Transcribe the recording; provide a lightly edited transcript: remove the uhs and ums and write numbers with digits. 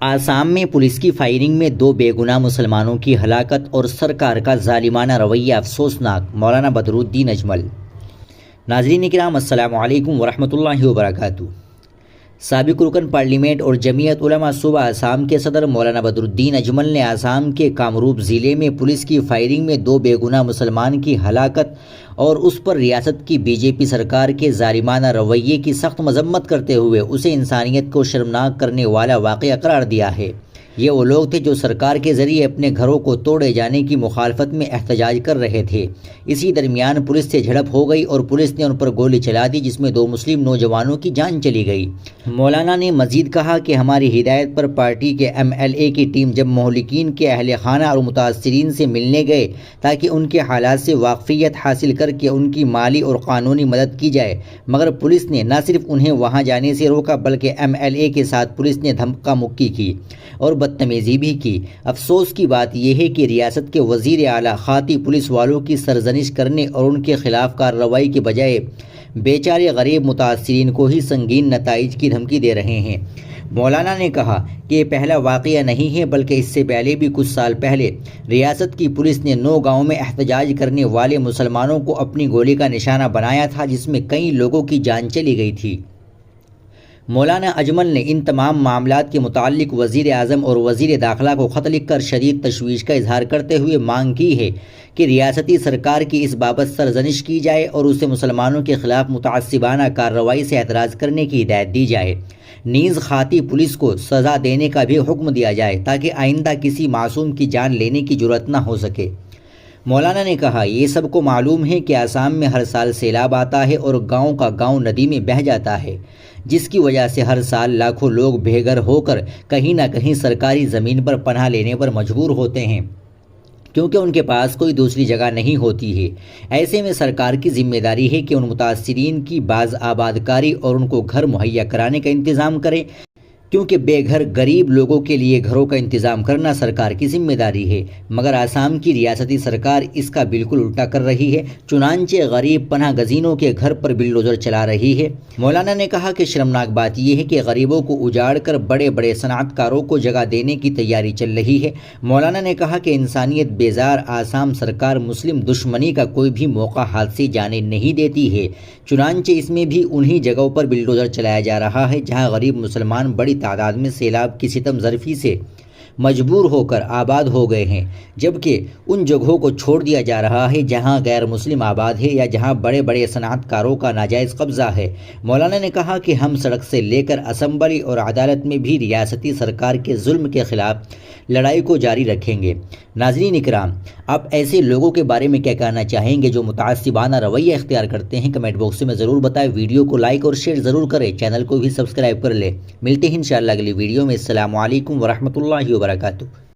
आसाम में पुलिस की फायरिंग में 2 बेगुनाह मुसलमानों की हलाकत और सरकार का जालिमाना रवैया अफसोसनाक। मौलाना बदरुद्दीन अजमल। नाज़रीन किराम, अस्सलामु अलैकुम वरहमतुल्लाहि वबरकातुहू। साबिक रुकन पार्लियामेंट और जमीयत उलमा सूबा आसाम के सदर मौलाना बदरुद्दीन अजमल ने आसाम के कामरूप ज़िले में पुलिस की फायरिंग में 2 बेगुनाह मुसलमान की हलाकत और उस पर रियासत की बीजेपी सरकार के जालिमाना रवैये की सख्त मजम्मत करते हुए उसे इंसानियत को शर्मनाक करने वाला वाक़या करार दिया है। ये वो लोग थे जो सरकार के ज़रिए अपने घरों को तोड़े जाने की मुखालफत में एहतजाज कर रहे थे। इसी दरमियान पुलिस से झड़प हो गई और पुलिस ने उन पर गोली चला दी, जिसमें 2 मुस्लिम नौजवानों की जान चली गई। मौलाना ने मजीद कहा कि हमारी हिदायत पर पार्टी के MLA की टीम जब मोहलिकीन के अहल खाना और मुतासरीन से मिलने गए ताकि उनके हालात से वाकफियत हासिल करके उनकी माली और क़ानूनी मदद की जाए, मगर पुलिस ने न सिर्फ उन्हें वहाँ जाने से रोका बल्कि MLA के साथ पुलिस ने धक्का मुक्की की और बदतमीज़ी भी की। अफसोस की बात यह है कि रियासत के वज़ीर आला खाती पुलिस वालों की सरजनिश करने और उनके खिलाफ कार्रवाई के बजाय बेचारे गरीब मुतासरीन को ही संगीन नताइज की धमकी दे रहे हैं। मौलाना ने कहा कि ये पहला वाक़या नहीं है बल्कि इससे पहले भी कुछ साल पहले रियासत की पुलिस ने 9 गाँव में एहतजाज करने वाले मुसलमानों को अपनी गोली का निशाना बनाया था, जिसमें कई लोगों की जान चली गई थी। मौलाना अजमल ने इन तमाम मामलात के मुताल्लिक वज़ीर आज़म और वज़ीर दाखिला को ख़त लिख कर शदीद तशवीश का इजहार करते हुए मांग की है कि रियासती सरकार की इस बाबत सरजनिश की जाए और उसे मुसलमानों के ख़िलाफ़ मुतअस्सिबाना कार्रवाई से एतराज़ करने की हिदायत दी जाए। नीज़ खाती पुलिस को सज़ा देने का भी हुक्म दिया जाए ताकि आइंदा किसी मासूम की जान लेने की जुर्रत न हो सके। मौलाना ने कहा, ये सबको मालूम है कि आसाम में हर साल सैलाब आता है और गांव का गांव नदी में बह जाता है, जिसकी वजह से हर साल लाखों लोग बेघर होकर कहीं ना कहीं सरकारी ज़मीन पर पनाह लेने पर मजबूर होते हैं, क्योंकि उनके पास कोई दूसरी जगह नहीं होती है। ऐसे में सरकार की जिम्मेदारी है कि उन मुतासरीन की बाज़ आबादकारी और उनको घर मुहैया कराने का इंतज़ाम करे, क्योंकि बेघर गरीब लोगों के लिए घरों का इंतज़ाम करना सरकार की जिम्मेदारी है। मगर आसाम की रियासती सरकार इसका बिल्कुल उल्टा कर रही है, चुनांचे गरीब पनाह गजीनों के घर पर बिल्डोजर चला रही है। मौलाना ने कहा कि शर्मनाक बात यह है कि गरीबों को उजाड़ कर बड़े बड़े सनातकारों को जगह देने की तैयारी चल रही है। मौलाना ने कहा कि इंसानियत बेजार आसाम सरकार मुस्लिम दुश्मनी का कोई भी मौका हाथ से जाने नहीं देती है, चुनांचे इसमें भी उन्हीं जगहों पर बिल्डोजर चलाया जा रहा है जहाँ गरीब मुसलमान बड़ी तादाद में सैलाब की सितम ज़रफ़ी से मजबूर होकर आबाद हो गए हैं, जबकि उन जगहों को छोड़ दिया जा रहा है जहां गैर मुस्लिम आबाद है या जहां बड़े बड़े सनातकारों का नाजायज़ कब्ज़ा है। मौलाना ने कहा कि हम सड़क से लेकर असम्बली और अदालत में भी रियासती सरकार के जुल्म के ख़िलाफ़ लड़ाई को जारी रखेंगे। नाज़रीन इकराम, आप ऐसे लोगों के बारे में क्या कहना चाहेंगे जो मुतअस्सिबाना रवैया इख्तियार करते हैं? कमेंट बॉक्स में ज़रूर बताएं। वीडियो को लाइक और शेयर ज़रूर करें, चैनल को भी सब्सक्राइब कर लें। मिलते हैं इंशाअल्लाह अगली वीडियो में। अस्सलामु अलैकुम वरहमतुल्लाहि वबरकातुहू।